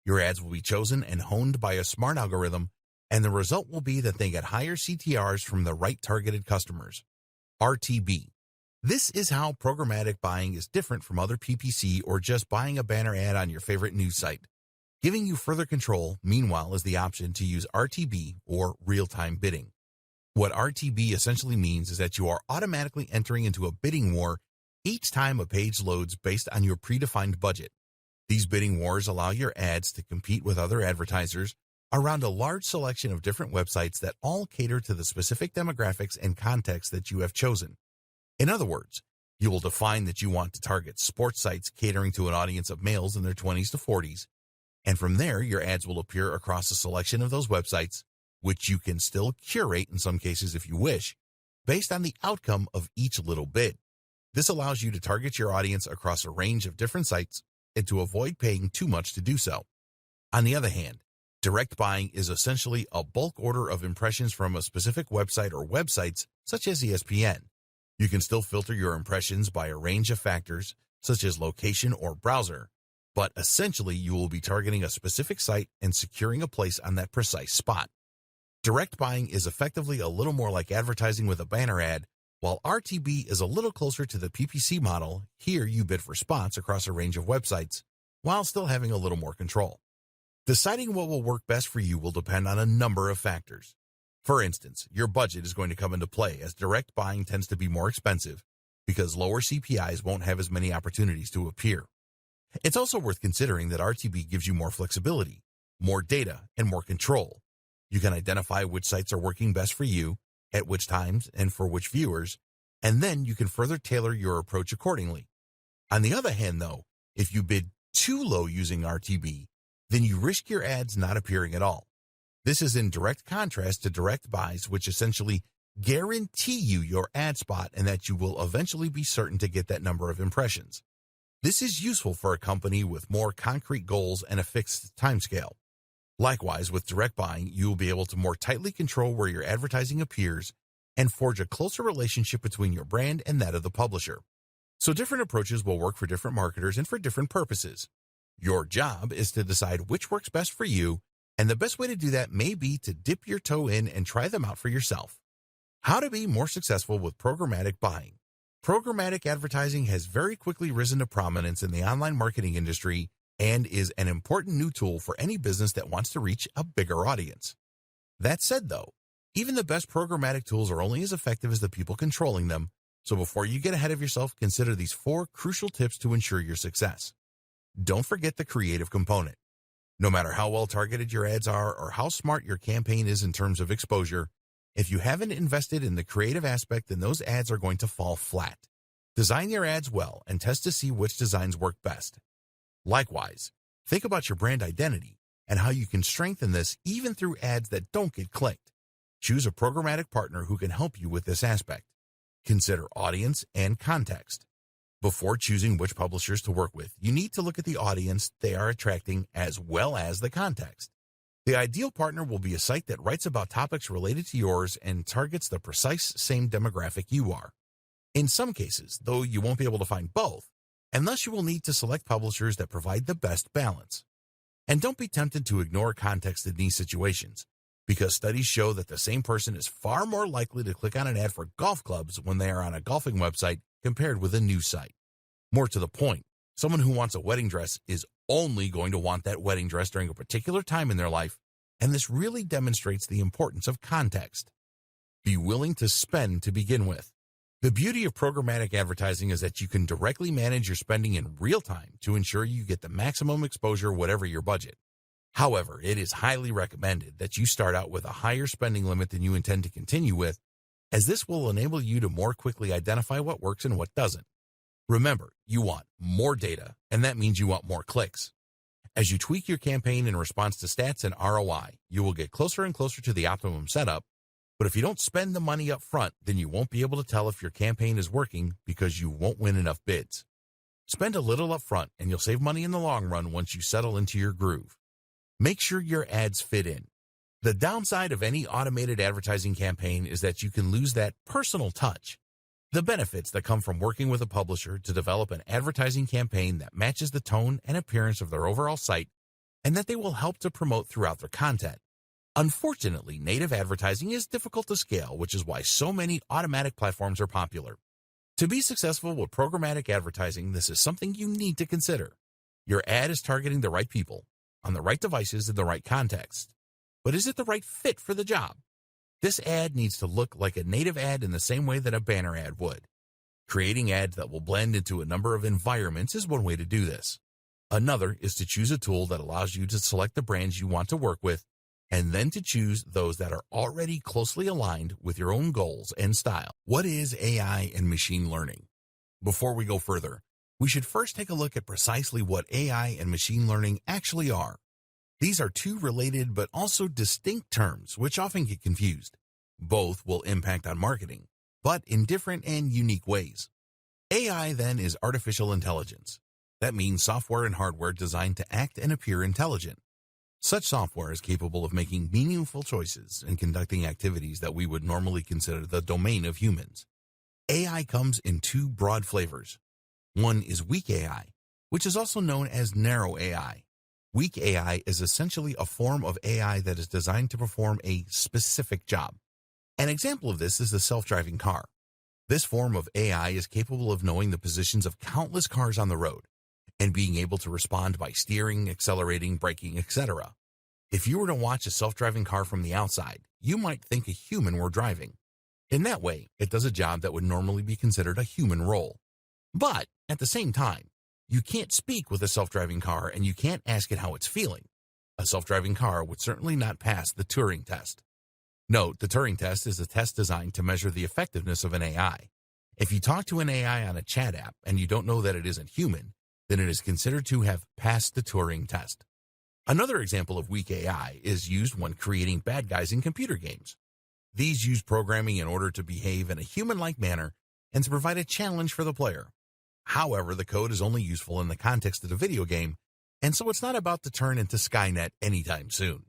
Your ads will be chosen and honed by a smart algorithm, and the result will be that they get higher CTRs from the right targeted customers. RTB. This is how programmatic buying is different from other PPC or just buying a banner ad on your favorite news site. Giving you further control, meanwhile, is the option to use RTB or real-time bidding. What RTB essentially means is that you are automatically entering into a bidding war each time a page loads based on your predefined budget. These bidding wars allow your ads to compete with other advertisers around a large selection of different websites that all cater to the specific demographics and context that you have chosen. In other words, you will define that you want to target sports sites catering to an audience of males in their 20s to 40s, and from there your ads will appear across a selection of those websites, which you can still curate in some cases if you wish, based on the outcome of each little bid. This allows you to target your audience across a range of different sites and to avoid paying too much to do so. On the other hand, direct buying is essentially a bulk order of impressions from a specific website or websites such as ESPN. You can still filter your impressions by a range of factors such as location or browser, but essentially you will be targeting a specific site and securing a place on that precise spot. Direct buying is effectively a little more like advertising with a banner ad, while RTB is a little closer to the PPC model. Here you bid for spots across a range of websites, while still having a little more control. Deciding what will work best for you will depend on a number of factors. For instance, your budget is going to come into play, as direct buying tends to be more expensive because lower CPIs won't have as many opportunities to appear. It's also worth considering that RTB gives you more flexibility, more data, and more control. You can identify which sites are working best for you, at which times, and for which viewers, and then you can further tailor your approach accordingly. On the other hand, though, if you bid too low using RTB, then you risk your ads not appearing at all. This is in direct contrast to direct buys, which essentially guarantee you your ad spot and that you will eventually be certain to get that number of impressions. This is useful for a company with more concrete goals and a fixed timescale. Likewise, with direct buying, you will be able to more tightly control where your advertising appears and forge a closer relationship between your brand and that of the publisher. So different approaches will work for different marketers and for different purposes. Your job is to decide which works best for you, and the best way to do that may be to dip your toe in and try them out for yourself. How to be more successful with programmatic buying. Programmatic advertising has very quickly risen to prominence in the online marketing industry and is an important new tool for any business that wants to reach a bigger audience. That said, though, even the best programmatic tools are only as effective as the people controlling them, so before you get ahead of yourself, consider these 4 crucial tips to ensure your success. Don't forget the creative component. No matter how well targeted your ads are or how smart your campaign is in terms of exposure, if you haven't invested in the creative aspect, then those ads are going to fall flat. Design your ads well and test to see which designs work best. Likewise, think about your brand identity and how you can strengthen this even through ads that don't get clicked. Choose a programmatic partner who can help you with this aspect. Consider audience and context. Before choosing which publishers to work with, you need to look at the audience they are attracting as well as the context. The ideal partner will be a site that writes about topics related to yours and targets the precise same demographic you are. In some cases, though, you won't be able to find both, and thus you will need to select publishers that provide the best balance. And don't be tempted to ignore context in these situations, because studies show that the same person is far more likely to click on an ad for golf clubs when they are on a golfing website compared with a news site. More to the point, someone who wants a wedding dress is only going to want that wedding dress during a particular time in their life, and this really demonstrates the importance of context. Be willing to spend to begin with. The beauty of programmatic advertising is that you can directly manage your spending in real time to ensure you get the maximum exposure whatever your budget. However, it is highly recommended that you start out with a higher spending limit than you intend to continue with, as this will enable you to more quickly identify what works and what doesn't. Remember, you want more data, and that means you want more clicks. As you tweak your campaign in response to stats and ROI, you will get closer and closer to the optimum setup, but if you don't spend the money up front, then you won't be able to tell if your campaign is working because you won't win enough bids. Spend a little up front, and you'll save money in the long run once you settle into your groove. Make sure your ads fit in. The downside of any automated advertising campaign is that you can lose that personal touch. The benefits that come from working with a publisher to develop an advertising campaign that matches the tone and appearance of their overall site and that they will help to promote throughout their content. Unfortunately, native advertising is difficult to scale, which is why so many automatic platforms are popular. To be successful with programmatic advertising, this is something you need to consider. Your ad is targeting the right people, on the right devices in the right context. But is it the right fit for the job? This ad needs to look like a native ad in the same way that a banner ad would. Creating ads that will blend into a number of environments is one way to do this. Another is to choose a tool that allows you to select the brands you want to work with, and then to choose those that are already closely aligned with your own goals and style. What is AI and machine learning? Before we go further, we should first take a look at precisely what AI and machine learning actually are. These are two related but also distinct terms which often get confused. Both will impact on marketing, but in different and unique ways. AI then is artificial intelligence. That means software and hardware designed to act and appear intelligent. Such software is capable of making meaningful choices and conducting activities that we would normally consider the domain of humans. AI comes in two broad flavors. One is weak AI, which is also known as narrow AI. Weak AI is essentially a form of AI that is designed to perform a specific job. An example of this is the self-driving car. This form of AI is capable of knowing the positions of countless cars on the road and being able to respond by steering, accelerating, braking, etc. If you were to watch a self-driving car from the outside, you might think a human were driving. In that way, it does a job that would normally be considered a human role. But at the same time, you can't speak with a self-driving car and you can't ask it how it's feeling. A self-driving car would certainly not pass the Turing test. Note, the Turing test is a test designed to measure the effectiveness of an AI. If you talk to an AI on a chat app and you don't know that it isn't human, then it is considered to have passed the Turing test. Another example of weak AI is used when creating bad guys in computer games. These use programming in order to behave in a human-like manner and to provide a challenge for the player. However, the code is only useful in the context of the video game, and so it's not about to turn into Skynet anytime soon.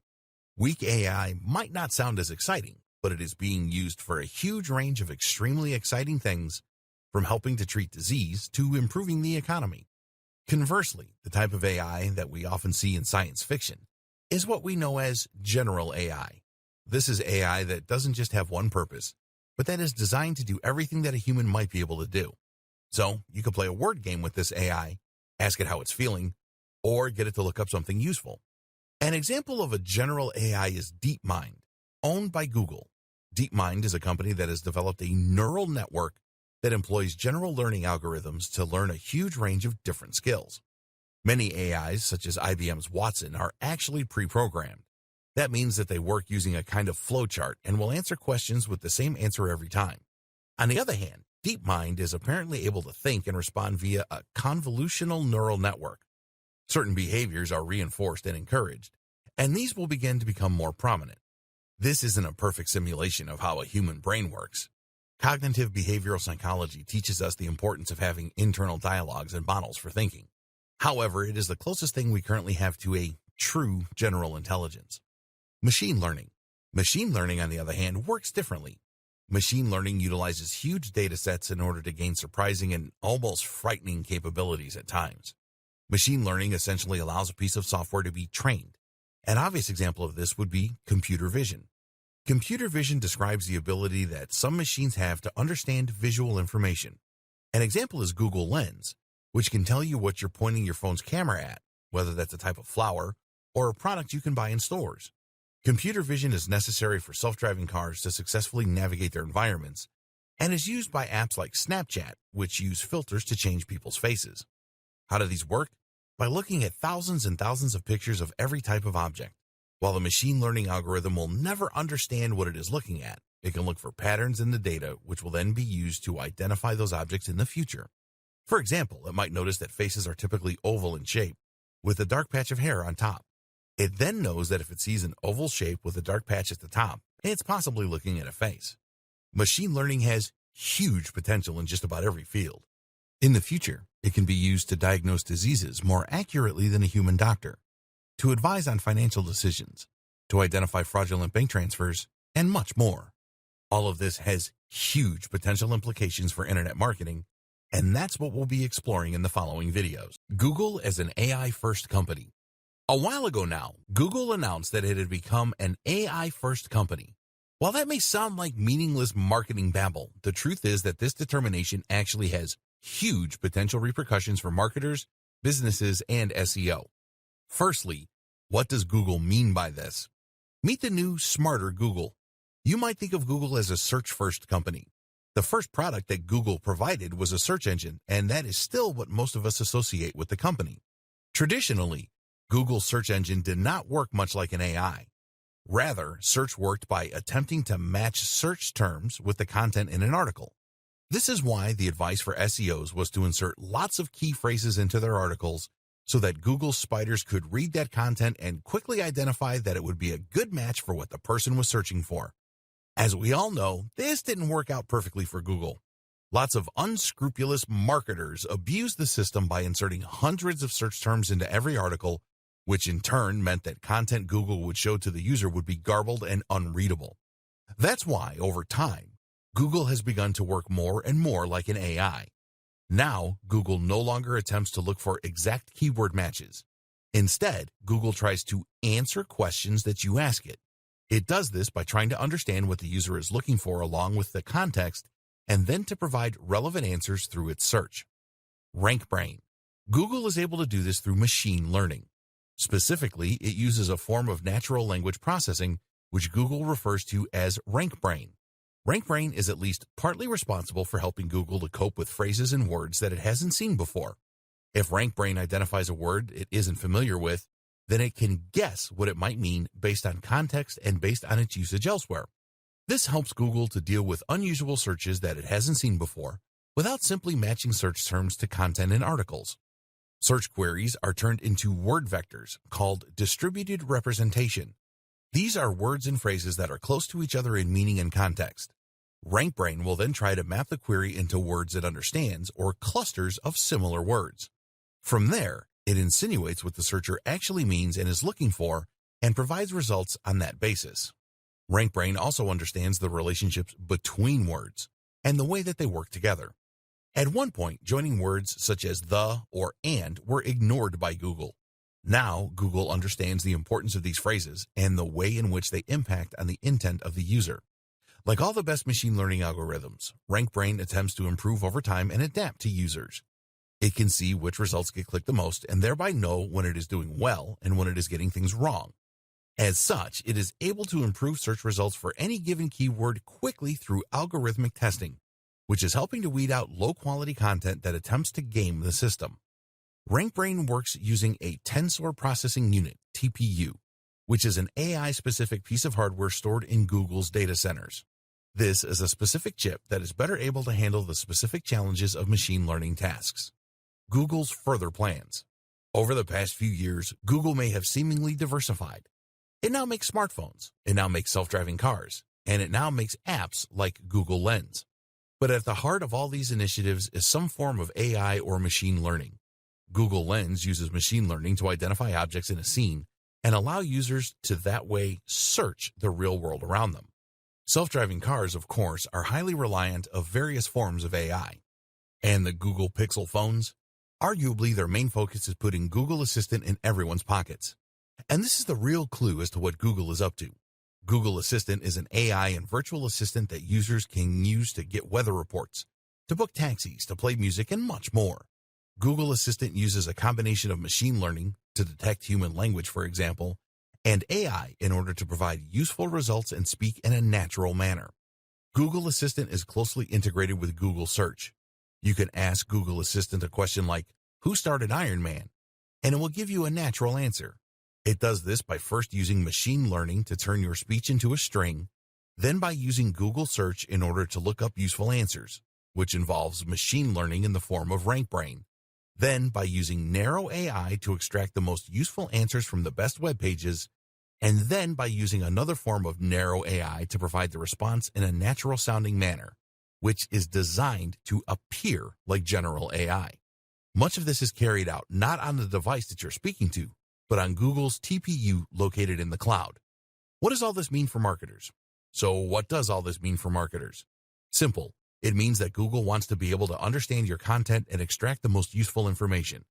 Weak AI might not sound as exciting, but it is being used for a huge range of extremely exciting things, from helping to treat disease to improving the economy. Conversely, the type of AI that we often see in science fiction is what we know as general AI. This is AI that doesn't just have one purpose, but that is designed to do everything that a human might be able to do. So you could play a word game with this AI, ask it how it's feeling, or get it to look up something useful. An example of a general AI is DeepMind, owned by Google. DeepMind is a company that has developed a neural network that employs general learning algorithms to learn a huge range of different skills. Many AIs, such as IBM's Watson, are actually pre-programmed. That means that they work using a kind of flowchart and will answer questions with the same answer every time. On the other hand, DeepMind is apparently able to think and respond via a convolutional neural network. Certain behaviors are reinforced and encouraged, and these will begin to become more prominent. This isn't a perfect simulation of how a human brain works. Cognitive behavioral psychology teaches us the importance of having internal dialogues and models for thinking. However, it is the closest thing we currently have to a true general intelligence. Machine learning. Machine learning, on the other hand, works differently. Machine learning utilizes huge data sets in order to gain surprising and almost frightening capabilities at times. Machine learning essentially allows a piece of software to be trained. An obvious example of this would be computer vision. Computer vision describes the ability that some machines have to understand visual information. An example is Google Lens, which can tell you what you're pointing your phone's camera at, whether that's a type of flower or a product you can buy in stores. Computer vision is necessary for self-driving cars to successfully navigate their environments and is used by apps like Snapchat, which use filters to change people's faces. How do these work? By looking at thousands and thousands of pictures of every type of object. While the machine learning algorithm will never understand what it is looking at, it can look for patterns in the data which will then be used to identify those objects in the future. For example, it might notice that faces are typically oval in shape, with a dark patch of hair on top. It then knows that if it sees an oval shape with a dark patch at the top, it's possibly looking at a face. Machine learning has huge potential in just about every field. In the future, it can be used to diagnose diseases more accurately than a human doctor, to advise on financial decisions, to identify fraudulent bank transfers, and much more. All of this has huge potential implications for internet marketing, and that's what we'll be exploring in the following videos. Google as an AI-first company. A while ago now, Google announced that it had become an AI-first company. While that may sound like meaningless marketing babble, the truth is that this determination actually has huge potential repercussions for marketers, businesses, and SEO. Firstly, what does Google mean by this? Meet the new, smarter Google. You might think of Google as a search-first company. The first product that Google provided was a search engine, and that is still what most of us associate with the company. Traditionally, Google's search engine did not work much like an AI. Rather, search worked by attempting to match search terms with the content in an article. This is why the advice for SEOs was to insert lots of key phrases into their articles so that Google spiders could read that content and quickly identify that it would be a good match for what the person was searching for. As we all know, this didn't work out perfectly for Google. Lots of unscrupulous marketers abused the system by inserting hundreds of search terms into every article, which in turn meant that content Google would show to the user would be garbled and unreadable. That's why, over time, Google has begun to work more and more like an AI. Now, Google no longer attempts to look for exact keyword matches. Instead, Google tries to answer questions that you ask it. It does this by trying to understand what the user is looking for along with the context, and then to provide relevant answers through its search. RankBrain. Google is able to do this through machine learning. Specifically, it uses a form of natural language processing, which Google refers to as RankBrain. RankBrain is at least partly responsible for helping Google to cope with phrases and words that it hasn't seen before. If RankBrain identifies a word it isn't familiar with, then it can guess what it might mean based on context and based on its usage elsewhere. This helps Google to deal with unusual searches that it hasn't seen before without simply matching search terms to content in articles. Search queries are turned into word vectors called distributed representation. These are words and phrases that are close to each other in meaning and context. RankBrain will then try to map the query into words it understands or clusters of similar words. From there, it insinuates what the searcher actually means and is looking for and provides results on that basis. RankBrain also understands the relationships between words and the way that they work together. At one point, joining words such as the or and were ignored by Google. Now, Google understands the importance of these phrases and the way in which they impact on the intent of the user. Like all the best machine learning algorithms, RankBrain attempts to improve over time and adapt to users. It can see which results get clicked the most and thereby know when it is doing well and when it is getting things wrong. As such, it is able to improve search results for any given keyword quickly through algorithmic testing, which is helping to weed out low-quality content that attempts to game the system. RankBrain works using a tensor processing unit, TPU, which is an AI-specific piece of hardware stored in Google's data centers. This is a specific chip that is better able to handle the specific challenges of machine learning tasks. Google's further plans. Over the past few years, Google may have seemingly diversified. It now makes smartphones, it now makes self-driving cars, and it now makes apps like Google Lens. But at the heart of all these initiatives is some form of AI or machine learning. Google Lens uses machine learning to identify objects in a scene and allow users to that way search the real world around them. Self-driving cars, of course, are highly reliant of various forms of AI. And the Google Pixel phones? Arguably, their main focus is putting Google Assistant in everyone's pockets. And this is the real clue as to what Google is up to. Google Assistant is an AI and virtual assistant that users can use to get weather reports, to book taxis, to play music, and much more. Google Assistant uses a combination of machine learning to detect human language, for example, and AI in order to provide useful results and speak in a natural manner. Google Assistant is closely integrated with Google Search. You can ask Google Assistant a question like, "Who started Iron Man?" and it will give you a natural answer. It does this by first using machine learning to turn your speech into a string, then by using Google Search in order to look up useful answers, which involves machine learning in the form of RankBrain, then by using narrow AI to extract the most useful answers from the best web pages, and then by using another form of narrow AI to provide the response in a natural-sounding manner, which is designed to appear like general AI. Much of this is carried out not on the device that you're speaking to, but on Google's TPU located in the cloud. What does all this mean for marketers? So what does all this mean for marketers? Simple. It means that Google wants to be able to understand your content and extract the most useful information.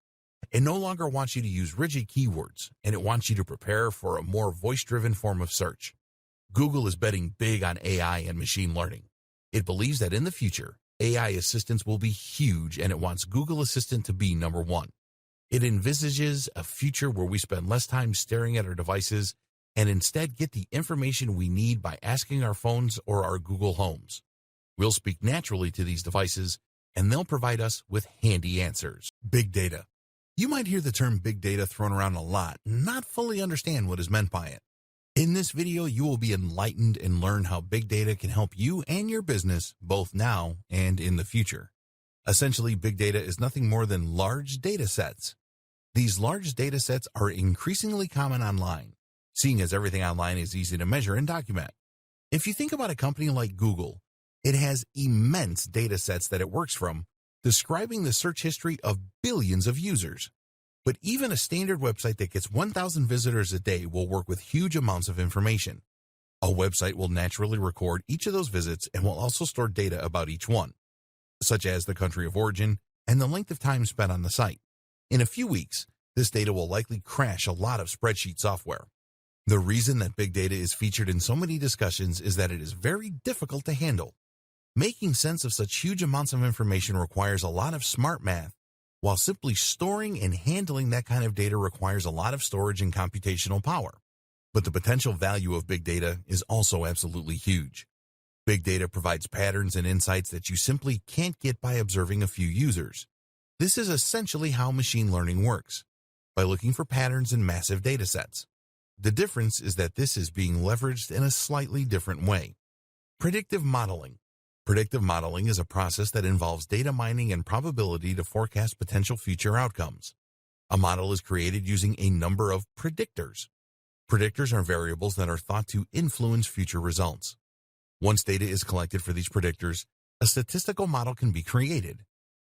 It no longer wants you to use rigid keywords, and it wants you to prepare for a more voice-driven form of search. Google is betting big on AI and machine learning. It believes that in the future, AI assistants will be huge, and it wants Google Assistant to be number one. It envisages a future where we spend less time staring at our devices and instead get the information we need by asking our phones or our Google Homes. We'll speak naturally to these devices, and they'll provide us with handy answers. Big data. You might hear the term big data thrown around a lot and not fully understand what is meant by it. In this video, you will be enlightened and learn how big data can help you and your business both now and in the future. Essentially, big data is nothing more than large data sets. These large data sets are increasingly common online, seeing as everything online is easy to measure and document. If you think about a company like Google, it has immense data sets that it works from, describing the search history of billions of users. But even a standard website that gets 1,000 visitors a day will work with huge amounts of information. A website will naturally record each of those visits and will also store data about each one, such as the country of origin and the length of time spent on the site. In a few weeks, this data will likely crash a lot of spreadsheet software. The reason that big data is featured in so many discussions is that it is very difficult to handle. Making sense of such huge amounts of information requires a lot of smart math, while simply storing and handling that kind of data requires a lot of storage and computational power. But the potential value of big data is also absolutely huge. Big data provides patterns and insights that you simply can't get by observing a few users. This is essentially how machine learning works, by looking for patterns in massive data sets. The difference is that this is being leveraged in a slightly different way. Predictive modeling. Predictive modeling is a process that involves data mining and probability to forecast potential future outcomes. A model is created using a number of predictors. Predictors are variables that are thought to influence future results. Once data is collected for these predictors, a statistical model can be created.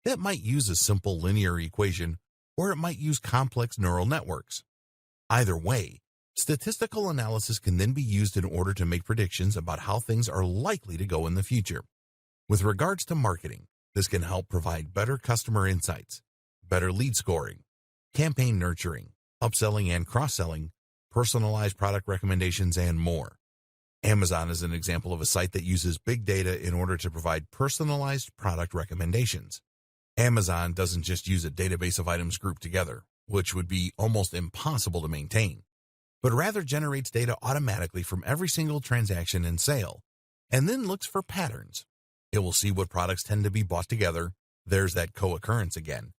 That might use a simple linear equation, or it might use complex neural networks. Either way, statistical analysis can then be used in order to make predictions about how things are likely to go in the future. With regards to marketing, this can help provide better customer insights, better lead scoring, campaign nurturing, upselling and cross-selling, personalized product recommendations, and more. Amazon is an example of a site that uses big data in order to provide personalized product recommendations. Amazon doesn't just use a database of items grouped together, which would be almost impossible to maintain, but rather generates data automatically from every single transaction and sale, and then looks for patterns. It will see what products tend to be bought together, there's that co-occurrence again,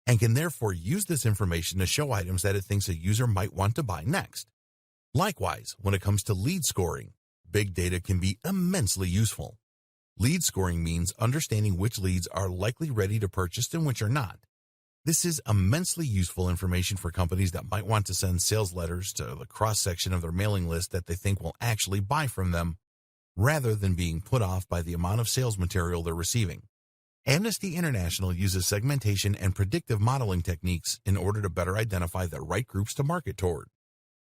and can therefore use this information to show items that it thinks a user might want to buy next. Likewise, when it comes to lead scoring, big data can be immensely useful. Lead scoring means understanding which leads are likely ready to purchase and which are not. This is immensely useful information for companies that might want to send sales letters to the cross-section of their mailing list that they think will actually buy from them, rather than being put off by the amount of sales material they're receiving. Amnesty International uses segmentation and predictive modeling techniques in order to better identify the right groups to market toward.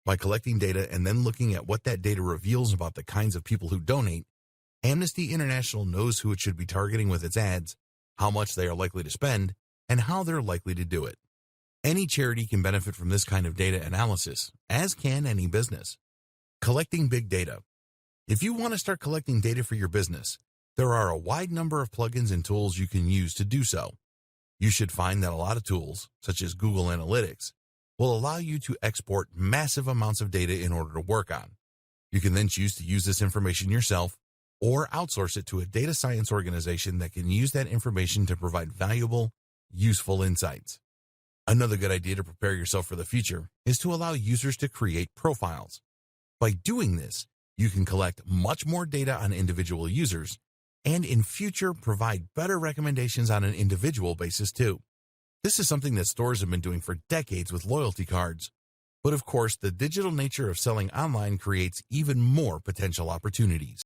By collecting data and then looking at what that data reveals about the kinds of people who donate, Amnesty International knows who it should be targeting with its ads, how much they are likely to spend, and how they're likely to do it. Any charity can benefit from this kind of data analysis, as can any business. Collecting big data. If you want to start collecting data for your business, there are a wide number of plugins and tools you can use to do so. You should find that a lot of tools, such as Google Analytics, will allow you to export massive amounts of data in order to work on. You can then choose to use this information yourself or outsource it to a data science organization that can use that information to provide valuable, useful insights. Another good idea to prepare yourself for the future is to allow users to create profiles. By doing this, you can collect much more data on individual users and in future provide better recommendations on an individual basis too. This is something that stores have been doing for decades with loyalty cards. But of course, the digital nature of selling online creates even more potential opportunities.